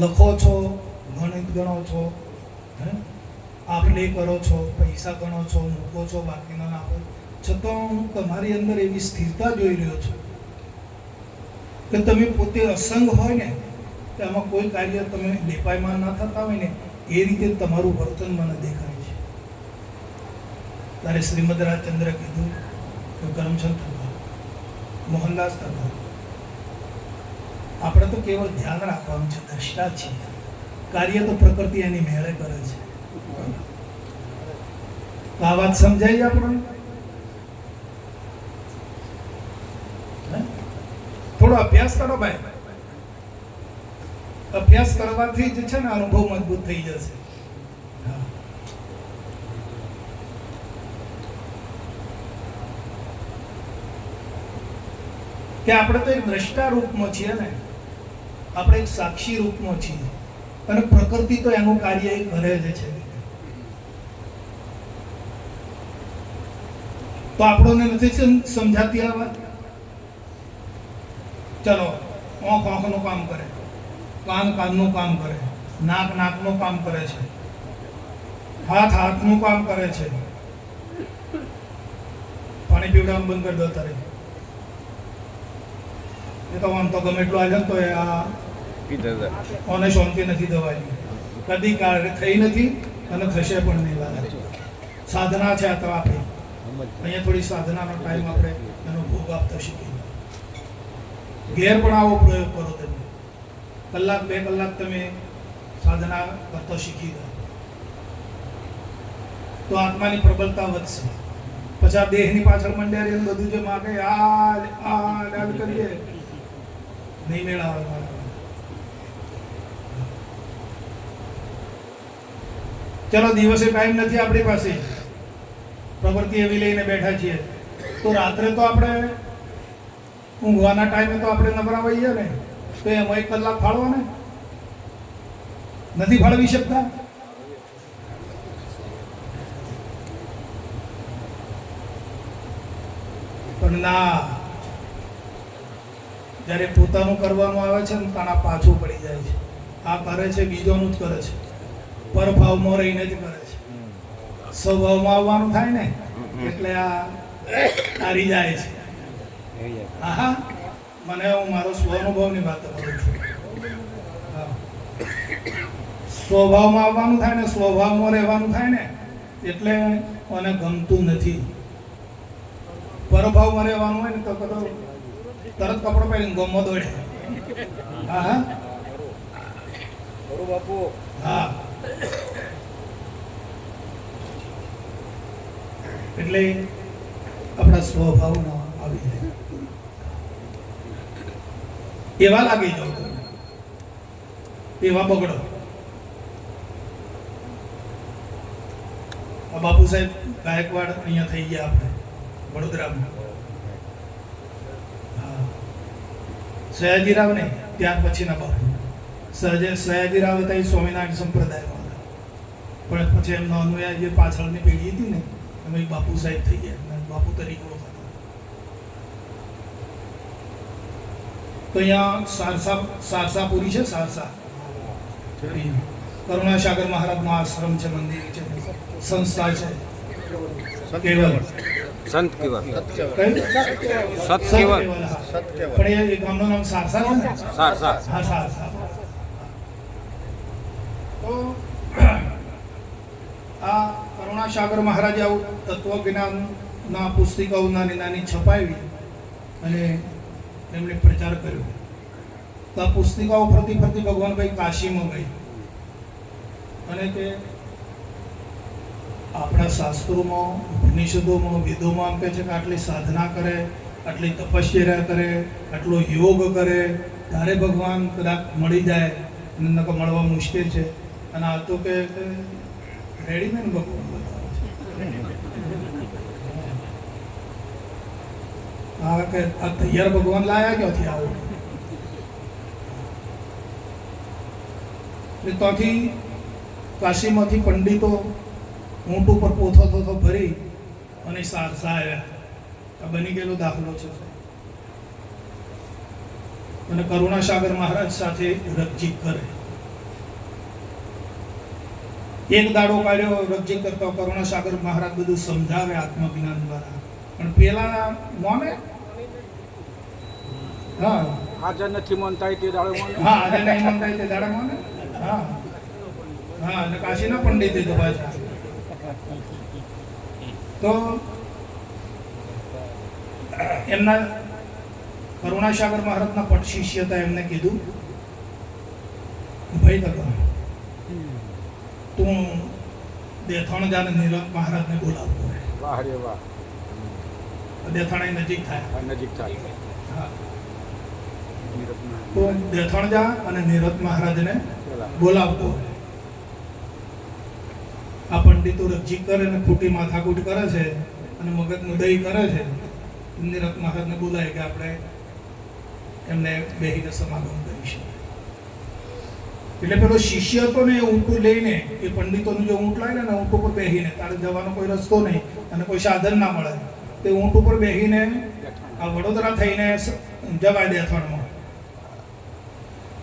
લખો છો, ગણિત ગણો છો, આપ લે કરો છો, પૈસા ગણો છો, મૂકો છો, બાકીના આપો, છતાં હું તમારી અંદર એવી સ્થિરતા જોઈ રહ્યો છું કે તમે પોતે અસંગ હોય ને, કે આમાં કોઈ કાર્ય તમે લેપાયમાન ના થતા હોય ને, એ રીતે તમારું વર્તન મને દેખાય છે. ત્યારે શ્રીમદ રાજચંદ્ર કીધું કે કરમચંદ થતા, મોહનદાસ થતા, આપણે તો કેવળ ધ્યાન રાખવાનું છે, દ્રષ્ટા છે, કાર્ય તો પ્રકૃતિ એની મેળે કરે છે. તો આ વાત સમજાય આપણને? થોડો અભ્યાસ કરો ભાઈ, અભ્યાસ કરવાથી જ છે ને અનુભવ મજબૂત થઈ જશે. કે આપણે તો એક દ્રષ્ટા રૂપમાં છીએ ને, આપણે એક સાક્ષી રૂપમાં છીએ, અને પ્રકૃતિ તો એનું કાર્ય એ કરે જ છે. તો આપણને નથી સમજાતી આ વાત? ચલો, આંખ આંખનું કામ કરે, કાન કાનનું કામ કરે, નાક નાકનું કામ કરે છે, હાથ હાથનું કામ કરે છે. પાણી પીવડાવવાનું બંધ કરી દો તારે, એ તો આમ તો ગમે એટલું આજે તો આ કોને શાંતિ નથી દવાની, કદી કાર્ય થઈ નથી અને થશે પણ નહીં. લાગે સાધના છે આ તો આપણી, અહીંયા થોડી સાધનાનો ટાઈમ આપણે એનો ભોગ આપતા શીખીએ. ઘેર પણ આવો પ્રયોગ કરો તમે, કલાક 2 કલાક તમે સાધના કરતો શીખી દો, તો આત્માની પ્રબળતા વધશે. પછી આ દેહની પાછળ મંડ્યા બધું જે માગે આ કરીએ નહીં મેળાવે. ચલો, દિવસે ટાઈમ નથી આપણી પાસે, પ્રવૃત્તિ એવી લઈને બેઠા છીએ, તો રાત્રે તો આપણે ઊંઘવાના ટાઈમે તો આપણે નબળા હોઈએ ને, તો એમાં 1 કલાક ફાળવો ને, નથી ફાળવી શકતા? પણ ના, જ્યારે પોતાનું કરવાનું આવે છે ને તાણા પાછું પડી જાય છે. આ કરે છે બીજોનું જ કરે છે, પરભાવમાં રહીને જ કરે છે. સ્વભાવમાં આવવાનું થાય ને એટલે આ હારી જાય છે. હા, મને હું મારો સ્વઅનુભવની વાત કરું છું. સ્વભાવમાં આવવાનું થાય ને, સ્વભાવમાં રહેવાનું થાય ને, એટલે મને ગમતું નથી. પરભાવમાં રહેવાનું હોય ને તો કદો તરત કપડો પહેરીને ગમો દોડે. હા હા બાપુ, હા. એટલે આપણા સ્વભાવના આવી જાય, એવા લાગી જાઓ તમે, એવા બગડો. આ બાપુ સાહેબ ગાયકવાડ અહીંયા થઈ ગયા આપણે વડોદરામાં. હા, સયાજીરાવ ને ત્યાર પછીના બાપુ સયાજીરાવ હતા, એ સ્વામિનારાયણ સંપ્રદાયમાં હતા, પણ પછી એમનો અનુયાયી જે પાછળની પેઢી હતી ને, અમે બાપુ સાહેબ થઈ ગયા, બાપુ તરીકે ઓળખાતા. તો અહીંયા સારસાપુરી છે, સારસા કરુણાસાગર મહારાજનો આશ્રમ છે, મંદિર છે, સંસ્થા છે, કેવલ સંત કેવલ, પણ એ ગામનું નામ સારસા છે ને? સારસા. હા, સારસા. તો આ કરુણાસાગર મહારાજે આવું તત્વજ્ઞાનના પુસ્તિકાઓ નાની નાની છપાવી અને એમણે પ્રચાર કર્યો. તો આ પુસ્તિકાઓ ફરતી ફરતી ભગવાનભાઈ કાશીમાં ગઈ. અને કે આપણા શાસ્ત્રોમાં ઉપનિષદોમાં વેદોમાં એમ કહે છે કે આટલી સાધના કરે, આટલી તપશ્ચર્યા કરે, આટલો યોગ કરે ત્યારે ભગવાન કદાચ મળી જાય, અને નકર મળવા મુશ્કેલ છે. અને આ તો કે રેડીમેડ ભગવાન બતાવે છે. આ કે આ તૈયાર ભગવાન લાયા ક્યાંથી આવું? એટલે ત્યાંથી કાશીમાંથી પંડિતો ઊંટ ઉપર પોથો થોથો ભરી અને સારસા આવ્યા. આ બની ગયેલો દાખલો છે. અને કરુણાસાગર મહારાજ સાથે રકજીક કરે. એક દાડો કાઢ્યો રકજીક કરતા કરુણાસાગર મહારાજ બધું સમજાવે આત્મજ્ઞાન દ્વારા, પણ પેલા મોને હા હાજર નથી માનતા તે દાડો માને. હા આજે નહીં માનતા તે દાડે મોને. હા હા અને કાશીના પંડિત તો પાછા. તો એમના કરુણાસાગર મહારાજના પટ શિષ્ય હતા. એમને કીધું ભાઈ તકો તું દેથાણ જાને નીરજ મહારાજને બોલાવતો રહે. વાહ રે વાહ. દેથાણ નજીક થાય. નજીક થાય. હા તો દેથાણ જા અને નીરજ મહારાજને બોલાવતો રહે. આ પંડિતો રકજી કરે ને ખોટી માથાકૂટ કરે છે અને મગજનું દહીં કરે છે. નીરજ મહારાજને બોલાય કે આપણે એમને બેહીને સમાગમ કરી શકીએ. એટલે પેલો શિષ્ય હતો ને એ ઊંટું લઈને, એ પંડિતોનું જે ઊંટ લાવે ને ઊંટ ઉપર બેસીને, તારે જવાનો કોઈ રસ્તો નહીં અને કોઈ સાધન ના મળે, તે ઊંટ ઉપર બેસીને આ વડોદરા થઈને જવાય દેથાણમાં.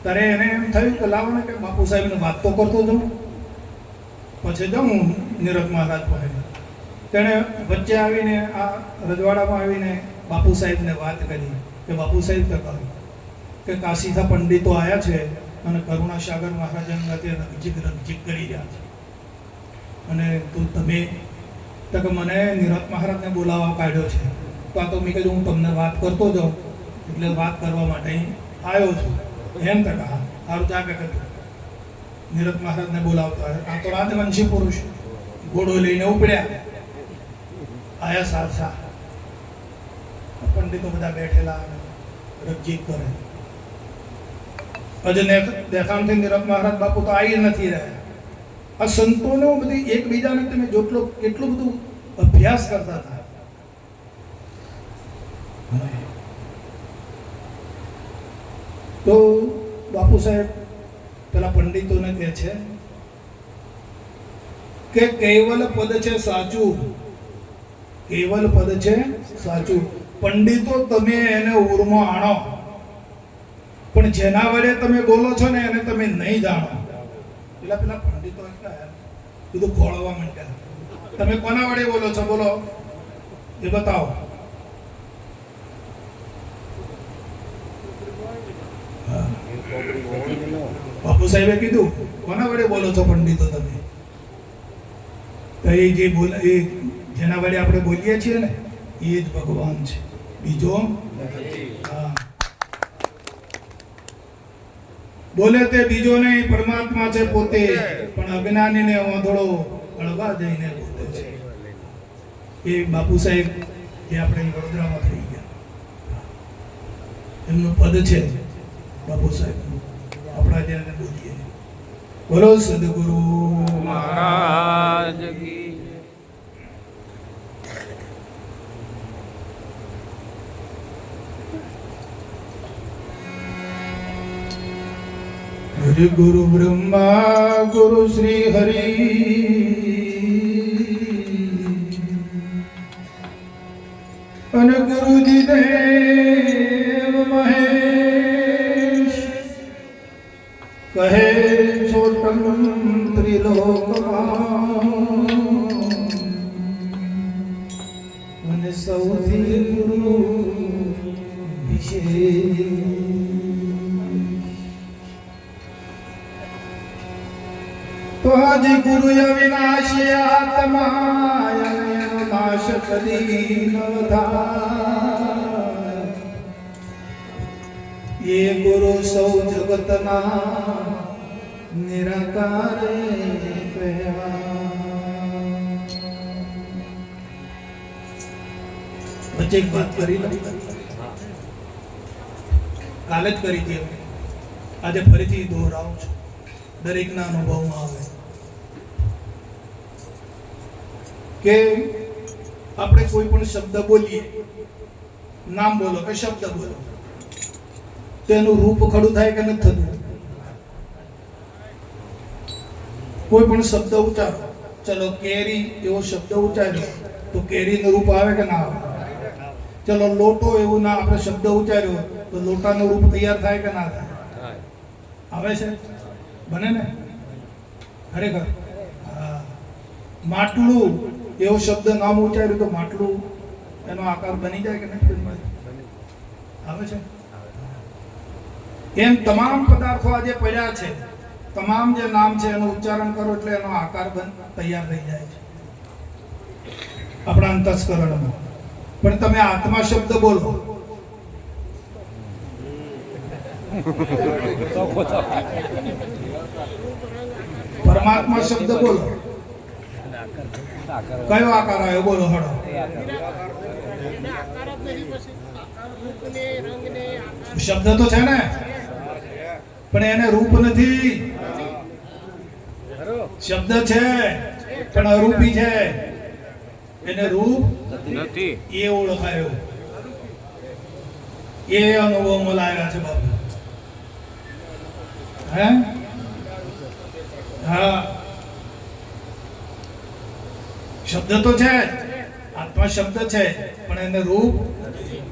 ત્યારે એને એમ થયું કે લાવો ને કે બાપુ સાહેબને વાત તો કરતો જાઉં. પછી જાઉં નીરજ મહારાજ પાસે. તેણે વચ્ચે આવીને આ રજવાડામાં આવીને બાપુ સાહેબને વાત કરી કે બાપુ સાહેબ કહ્યું કે કાશીથી પંડિતો આવ્યા છે અને કરુણાસાગર મહારાજને રકજીક કરી રહ્યા છે, અને તું તમે તો કે મને નીરજ મહારાજને બોલાવવા કાઢ્યો છે. તો આ તો મેં કીધું હું તમને વાત કરતો જાઉં, એટલે વાત કરવા માટે આવ્યો છું. એમ તો કહા સારું જાગે કીધું. નીરજ મહારાજને બોલાવતા હોય. આ તો રાજવંશી પુરુષ ઘોડો લઈને ઉપડ્યા. આયા સારસા. પંડિતો બધા બેઠેલા અને રકજીક કરે. હજુ દેખાણથી નીરજ મહારાજ બાપુ તો આવી નથી રહ્યા. આ સંતોનો બધી એકબીજાને તમે કેટલું બધું અભ્યાસ કરતા હતા. તો બાપુ સાહેબ પેલા પંડિતોને કહે છે કે કેવલ પદ છે સાચું, કેવલ પદ છે સાચું. પંડિતો તમે એને ઉરમાં આણો, પણ જેના વડે તમે બોલો છો ને એને તમે નહીં જાણો. પેલા પંડિતો કીધું ખોળવા માંડ્યા. તમે કોના વડે બોલો છો બોલો એ બતાવો. બાપુ સાહેબે કીધું કોના વડે બોલો છો પંડિતો તમે? તો એ જે બોલે એ જેના વડે આપણે બોલીએ છીએ ને એ જ ભગવાન છે, બીજો હા બોલે તે બીજો નહીં, પરમાત્મા છે પોતે, પણ અજ્ઞાનીને વાંધળો હળવા જઈને પોતે છે. એ બાપુ સાહેબ જે આપણે વડોદરામાં થઈ ગયા, એમનું પદ છે બાપુ સાહેબ. આપણા જેને બોલીએ બોલો સદગુરુ મહારાજ કી. હરિ ગુરુ બ્રહ્મા ગુરુ શ્રી હરિ, અને ગુરુજી દેવ મહેશ, કહે છોટમ ત્રિલોકમાં અને સૌથી ગુરુ વિશેષ. તો આજે ગુરુ અવિનાશી આત્મા નાશ કદી ન થાય. એ ગુરુ સૌ જગતના નિરાકાર વચ્ચે એક વાત કરી લો, કાલે જ કરી હતી, આજે ફરીથી દોહરાવું છું, દરેકના અનુભવમાં આવે કે આપણે કોઈ પણ શબ્દ બોલીએ, નામ બોલો કે શબ્દ બોલો, તેનું રૂપ ખડું થાય કે નથી થતું? કોઈ પણ શબ્દ ઉચ્ચારો, ચલો કેરી એવો શબ્દ ઉચ્ચાર્યો તો કેરીનું રૂપ આવે કે ના આવે? ચલો લોટો એવું ના આપણે શબ્દ ઉચ્ચાર્યો તો લોટાનું રૂપ તૈયાર થાય કે ના થાય? આવે છે, બને ને? ખરેખર માટલું એવો શબ્દ નામ ઉચ્ચાર્યું તો માટલું એનો આકાર બની જાય કે નહીં? આવે છે. એમ તમામ પદાર્થો આજે પડ્યા છે, તમામ જે નામ છે એનું ઉચ્ચારણ કરો એટલે એનો આકાર તૈયાર થઈ જાય છે આપણા અંતસ્કરણમાં. પણ તમે આત્મા શબ્દ બોલો, પરમાત્મા શબ્દ બોલો, કયો આકાર આવ્યો? બોલો હળો. શબ્દ તો છે ને, પણ એને રૂપ નથી. શબ્દ છે પણ અરૂપી છે, એને રૂપ નથી. એ ઓળખાયો, એ અનુભવમાં લાવ્યા છે બાપુ. હે હા, શબ્દ તો છે, આત્મા શબ્દ છે પણ એને રૂપ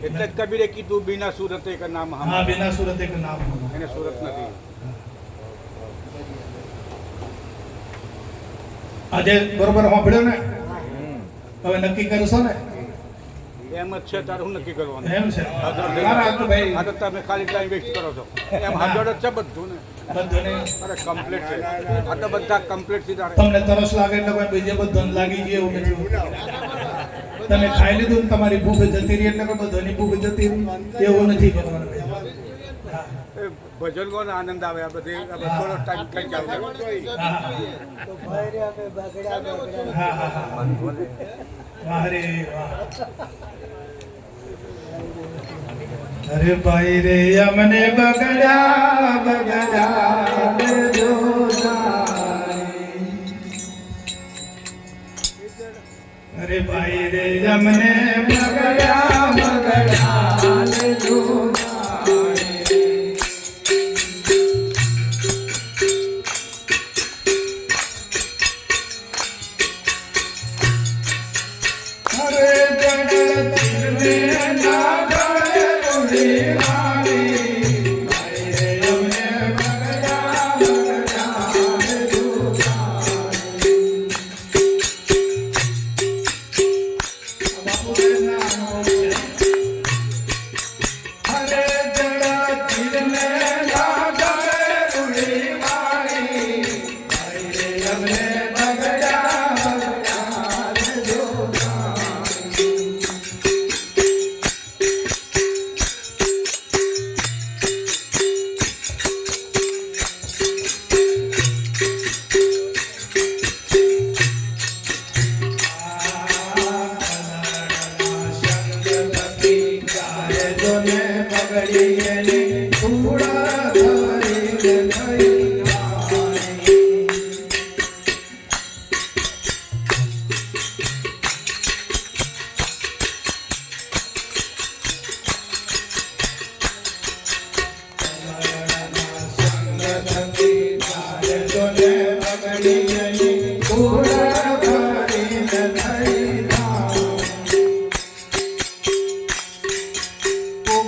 એટલે જ કબીરે કીધું બિના સુરતે કે નામ. હા, બિના સુરતે કે નામ, એને સુરત નથી. આજે બરોબર સાંભળ્યો ને? હવે નક્કી કરશો ને? એમ જ છે, તારે હું નક્કી કરવાનું? એમ છે. આ તો તમે ખાલી ટાઈમ વેસ્ટ કરો છો. એમ હાજર જ છે બધું ને, બધું અરે કમ્પ્લીટ છે. આ તો બધા કમ્પ્લીટ થી તારે. તમને તરસ લાગે એટલે કોઈ બીજે બધું લાગી ગયું એવું નથી. તમે ખાઈ લીધું ને તમારી ભૂખ જતી રહી એટલે બધાની ભૂખ જતી રહી એવું નથી કરવાનું. ભજન કોને આનંદ આવે? આ બધી થોડો ટાઈમ કઈ ચાલુ. અરે ભાઈ રે અમને બગડ્યા બગડ્યા જો અરે ભાઈ રે અમને બગડ્યા બગડ્યા જો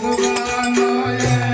ભગવાન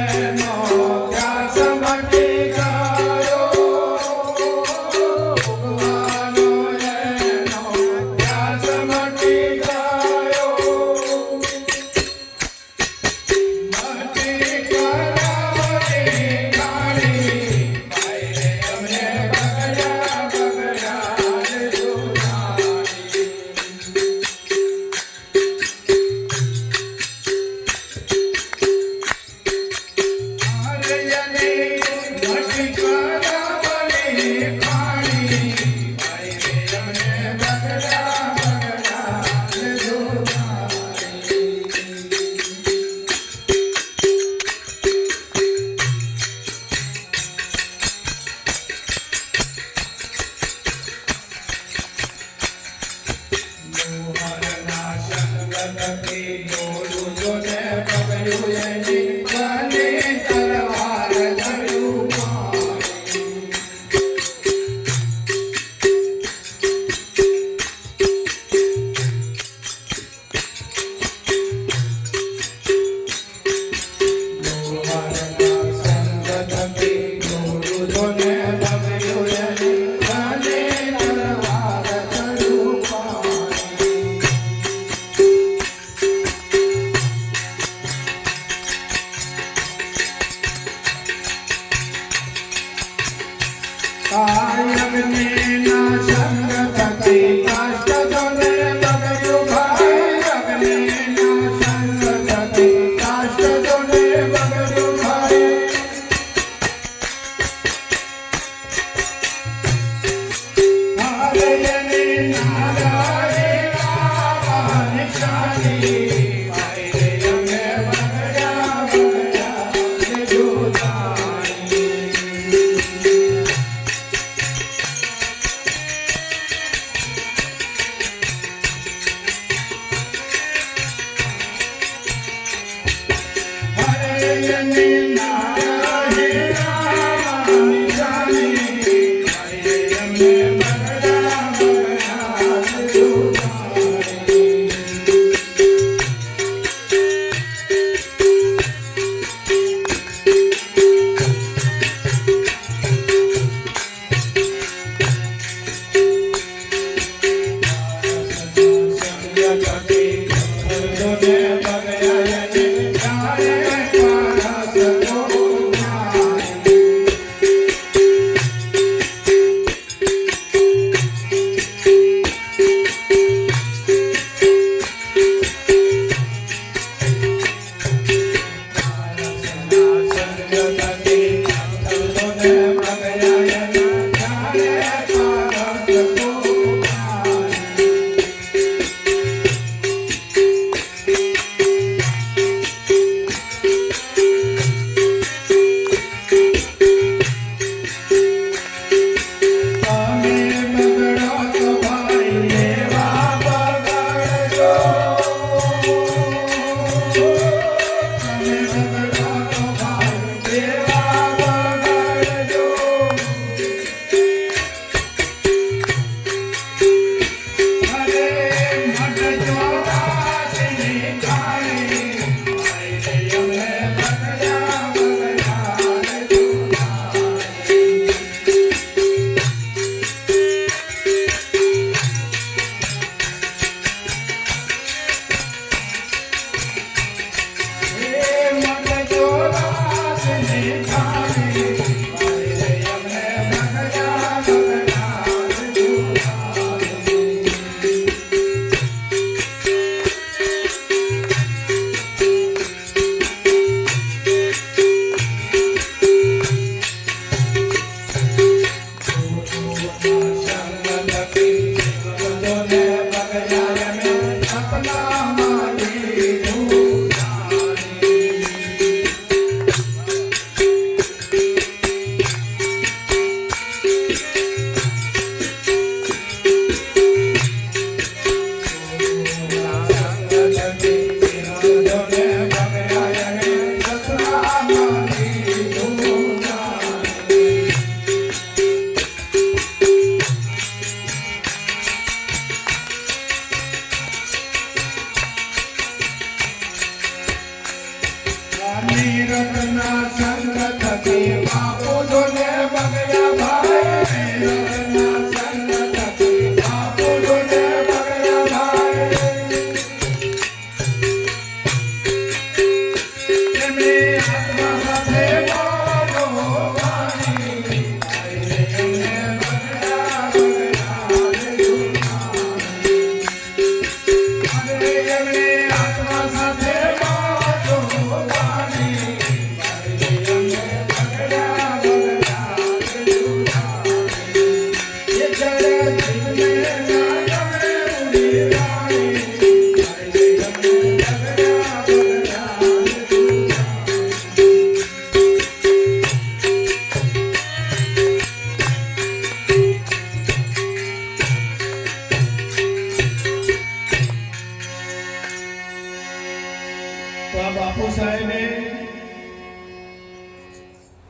તો આ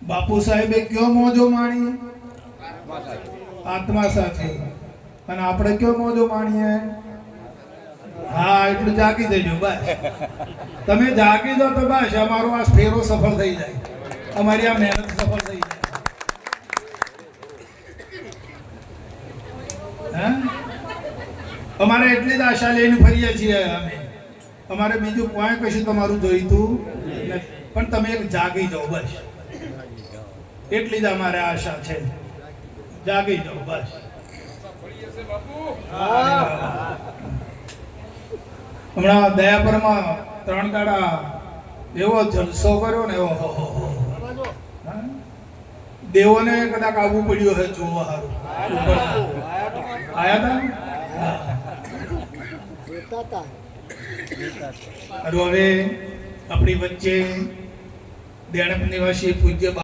બાપુ સાહેબે કયો મોજો માણી? આત્મા સાથે. અને આપણે કયો મોજો માણીએ? હા, એટલું જાગી દેજો બસ. તમે જાગી દો તો બસ અમારો આ ફેરો સફળ થઈ જાય, અમારી આ મહેનત સફળ થઈ જાય. હા, અમારે એટલી જ આશા લઈને ફરીએ છીએ અમે. અમારે બીજું કોઈ કશું તમારું જોઈતું નથી, પણ તમે એક જાગી જાઓ બસ, એટલી જ અમારે આશા છે. જાગી જાઓ બસ. હમણાં દયાપરમાં 3 દાડા એવો જલસો કર્યો ને, એવો દેવોને કદાચ આવવું પડ્યું હે જોવા સારું. આયા હતા. હવે આપણી વચ્ચે દેણપ નિવાસી પૂજ્ય